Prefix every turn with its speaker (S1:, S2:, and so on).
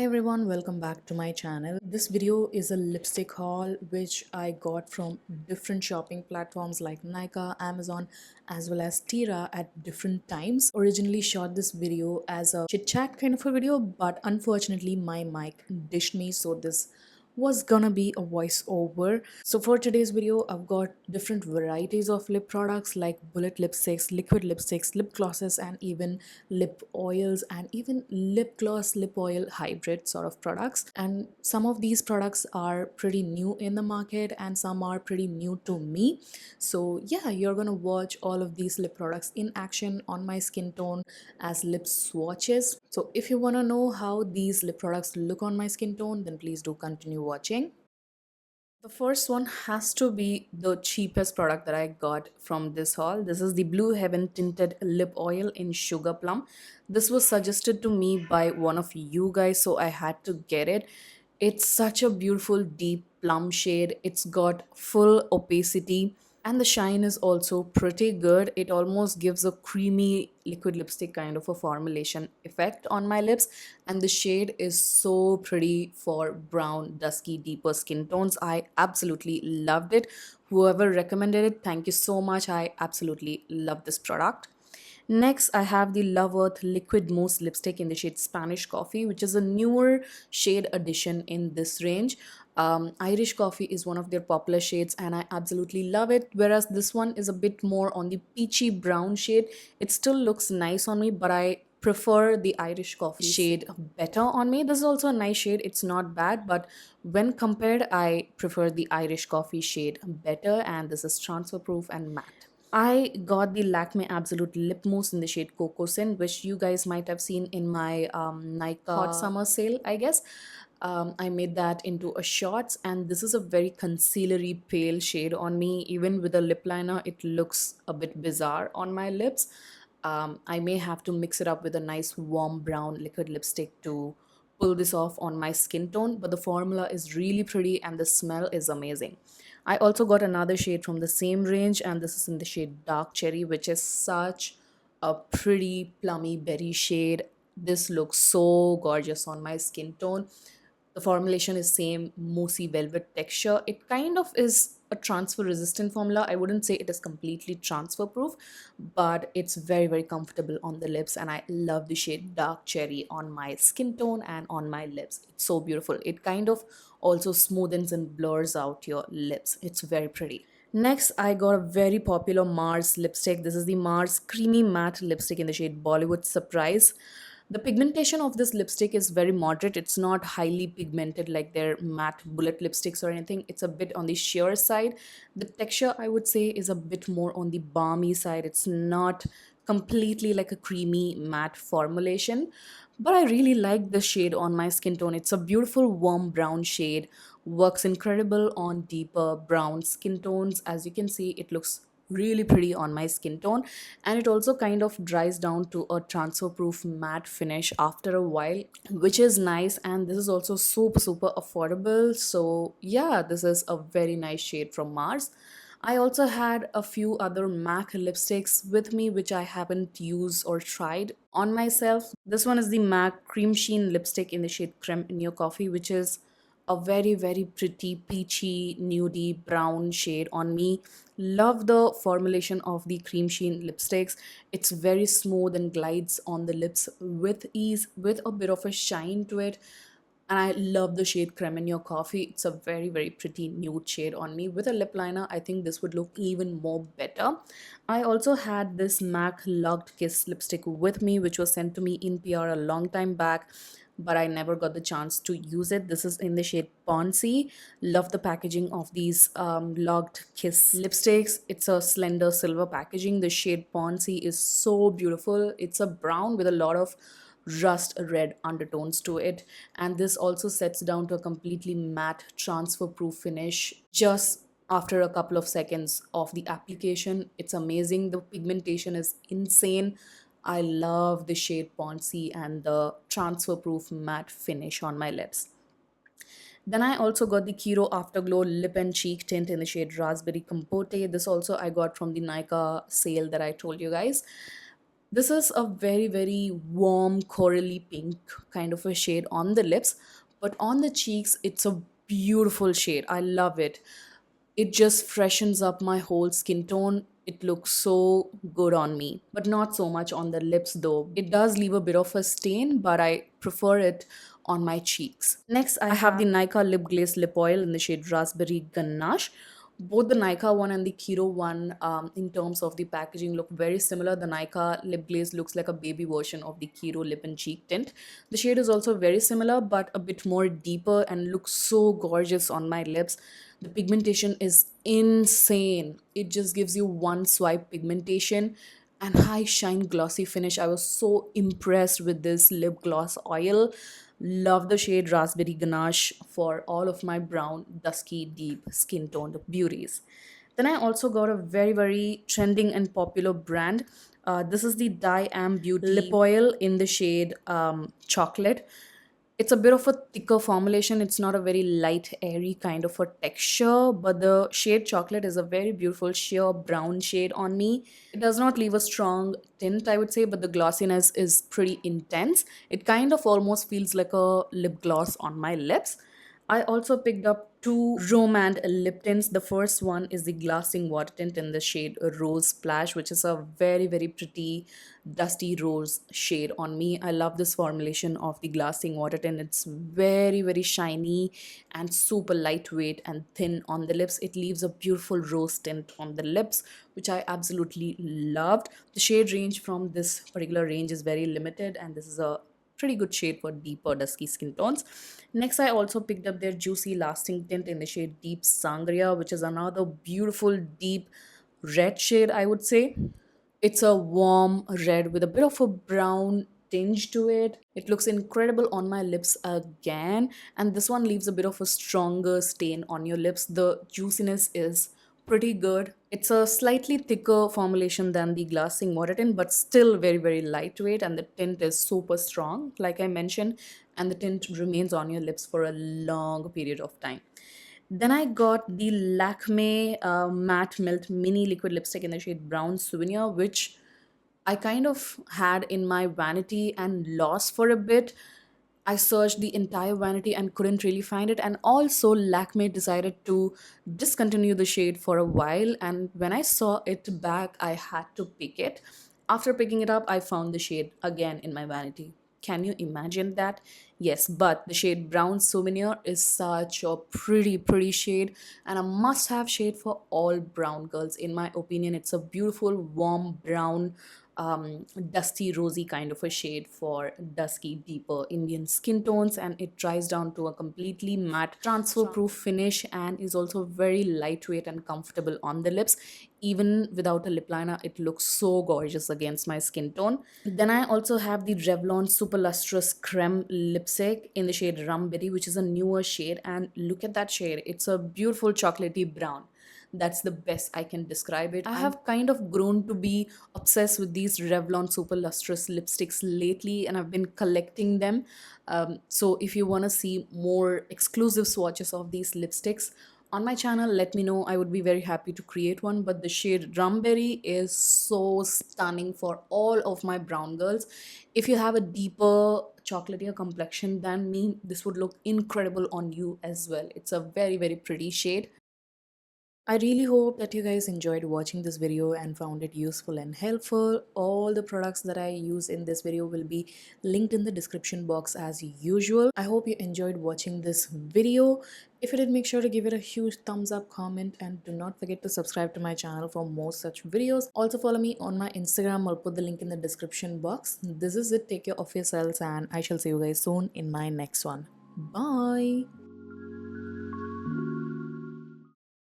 S1: Hi everyone, welcome back to my channel. This video is a lipstick haul which I got from different shopping platforms like Nykaa, Amazon as well as Tira at different times. Originally shot this video as a chit chat kind of a video, but unfortunately my mic dished me, so this was gonna be a voiceover. So for today's video, I've got different varieties of lip products like bullet lipsticks, liquid lipsticks, lip glosses, and even lip oils, and even lip gloss, lip oil hybrid sort of products. And some of these products are pretty new in the market and some are pretty new to me. So yeah, you're gonna watch all of these lip products in action on my skin tone as lip swatches. So if you want to know how these lip products look on my skin tone, then please do continue watching. The first one has to be the cheapest product that I got from this haul. This is the Blue Heaven Tinted Lip Oil in Sugar Plum. This was suggested to me by one of you guys, so I had to get it. It's such a beautiful deep plum shade. It's got full opacity and the shine is also pretty good. It almost gives a creamy liquid lipstick kind of a formulation effect on my lips, and the shade is so pretty for brown dusky deeper skin tones. I absolutely loved it. Whoever recommended it, thank you so much. I absolutely love this product. Next, I have the Love Earth Liquid Mousse Lipstick in the shade Spanish Coffee, which is a newer shade addition in this range. Irish Coffee is one of their popular shades, and I absolutely love it. Whereas this one is a bit more on the peachy brown shade. It still looks nice on me, but I prefer the Irish Coffee shade better on me. This is also a nice shade. It's not bad, but when compared, I prefer the Irish Coffee shade better, and this is transfer proof and matte. I got the Lakme Absolute Lip Mousse in the shade Coco Sin, which you guys might have seen in my Nykaa Hot Summer sale, I guess. I made that into a shots, and this is a very concealery pale shade on me. Even with a lip liner, it looks a bit bizarre on my lips. I may have to mix it up with a nice warm brown liquid lipstick to pull this off on my skin tone, but the formula is really pretty and the smell is amazing. I also got another shade from the same range, and this is in the shade Dark Cherry, which is such a pretty plummy berry shade. This looks so gorgeous on my skin tone. The formulation is same moussey velvet texture. It kind of is a transfer resistant formula. I wouldn't say it is completely transfer proof, but it's very comfortable on the lips, and I love the shade Dark Cherry on my skin tone and on my lips. It's so beautiful. It kind of also smoothens and blurs out your lips. It's very pretty. Next, I got a very popular Mars lipstick. This is the Mars Creamy Matte Lipstick in the shade Bollywood Surprise. The pigmentation of this lipstick is very moderate. It's not highly pigmented like their matte bullet lipsticks or anything. It's a bit on the sheer side. The texture, I would say, is a bit more on the balmy side. It's not completely like a creamy matte formulation, but I really like the shade on my skin tone. It's a beautiful warm brown shade, works incredible on deeper brown skin tones. As you can see, it looks really pretty on my skin tone, and it also kind of dries down to a transfer proof matte finish after a while, which is nice. And this is also super affordable, so yeah, this is a very nice shade from Mars. I also had a few other MAC lipsticks with me which I haven't used or tried on myself. This one is the MAC Cream Sheen lipstick in the shade Creme in Your Coffee, which is a very pretty peachy nudie brown shade on me. Love the formulation of the Cream Sheen lipsticks. It's very smooth and glides on the lips with ease, with a bit of a shine to it. And I love the shade Creme in Your Coffee. It's a very pretty nude shade on me. With a lip liner, I think this would look even more better. I also had this MAC Locked Kiss lipstick with me, which was sent to me in PR a long time back, but I never got the chance to use it. This is in the shade Poncy. Love the packaging of these Locked Kiss lipsticks. It's a slender silver packaging. The shade Poncy is so beautiful. It's a brown with a lot of rust red undertones to it, and this also sets down to a completely matte transfer proof finish just after a couple of seconds of the application. It's amazing. The pigmentation is insane. I love the shade Poncy and the transfer proof matte finish on my lips. Then I also got the Kiro Afterglow Lip and Cheek Tint in the shade Raspberry Compote. This also I got from the Nykaa sale that I told you guys. This is a very, very warm, corally pink kind of a shade on the lips, but on the cheeks, it's a beautiful shade. I love it. It just freshens up my whole skin tone. It looks so good on me, but not so much on the lips though. It does leave a bit of a stain, but I prefer it on my cheeks. Next, I have the Nykaa Lip Glaze Lip Oil in the shade Raspberry Ganache. Both the Nykaa one and the Kiro one, in terms of the packaging, look very similar. The Nykaa lip glaze looks like a baby version of the Kiro lip and cheek tint. The shade is also very similar, but a bit more deeper and looks so gorgeous on my lips. The pigmentation is insane. It just gives you one swipe pigmentation and high shine glossy finish. I was so impressed with this lip gloss oil. Love the shade Raspberry Ganache for all of my brown, dusky, deep skin toned beauties. Then I also got a very, very trending and popular brand. This is the Diam Beauty lip oil in the shade Chocolate. It's a bit of a thicker formulation. It's not a very light, airy kind of a texture, but the shade Chocolate is a very beautiful sheer brown shade on me. It does not leave a strong tint, I would say, but the glossiness is pretty intense. It kind of almost feels like a lip gloss on my lips. I also picked up two Rom&nd lip tints. The first one is the Glassing Water Tint in the shade Rose Splash, which is a very, very pretty dusty rose shade on me. I love this formulation of the Glassing Water Tint. It's very, very shiny and super lightweight and thin on the lips. It leaves a beautiful rose tint on the lips, which I absolutely loved. The shade range from this particular range is very limited, and this is a pretty good shade for deeper dusky skin tones. Next, I also picked up their Juicy Lasting Tint in the shade Deep Sangria, which is another beautiful deep red shade, I would say. It's a warm red with a bit of a brown tinge to it. It looks incredible on my lips again, and this one leaves a bit of a stronger stain on your lips. The juiciness is pretty good. It's a slightly thicker formulation than the Glassing Water Tint, but still very, very lightweight, and the tint is super strong, like I mentioned, and the tint remains on your lips for a long period of time. Then I got the Lakme Matte Melt Mini Liquid Lipstick in the shade Brown Souvenir, which I kind of had in my vanity and lost for a bit. I searched the entire vanity and couldn't really find it. And also, Lakme decided to discontinue the shade for a while. And when I saw it back, I had to pick it. After picking it up, I found the shade again in my vanity. Can you imagine that? Yes, but the shade Brown Souvenir is such a pretty, pretty shade and a must have shade for all brown girls. In my opinion, it's a beautiful, warm brown, dusty, rosy kind of a shade for dusky, deeper Indian skin tones, and it dries down to a completely matte, transfer proof finish and is also very lightweight and comfortable on the lips. Even without a lip liner, it looks so gorgeous against my skin tone. Then I also have the Revlon Super Lustrous Creme Lipstick in the shade Rum Berry, which is a newer shade. And look at that shade. It's a beautiful chocolatey brown. That's the best I can describe it. I have kind of grown to be obsessed with these Revlon Super Lustrous lipsticks lately, and I've been collecting them. So if you want to see more exclusive swatches of these lipsticks, on my channel, let me know. I would be very happy to create one. But the shade Rumberry is so stunning for all of my brown girls. If you have a deeper chocolatier complexion than me, this would look incredible on you as well. It's a very, very pretty shade. I really hope that you guys enjoyed watching this video and found it useful and helpful. All the products that I use in this video will be linked in the description box as usual. I hope you enjoyed watching this video. If you did, make sure to give it a huge thumbs up, comment, and do not forget to subscribe to my channel for more such videos. Also follow me on my Instagram. I'll put the link in the description box. This is it. Take care of yourselves and I shall see you guys soon in my next one. Bye.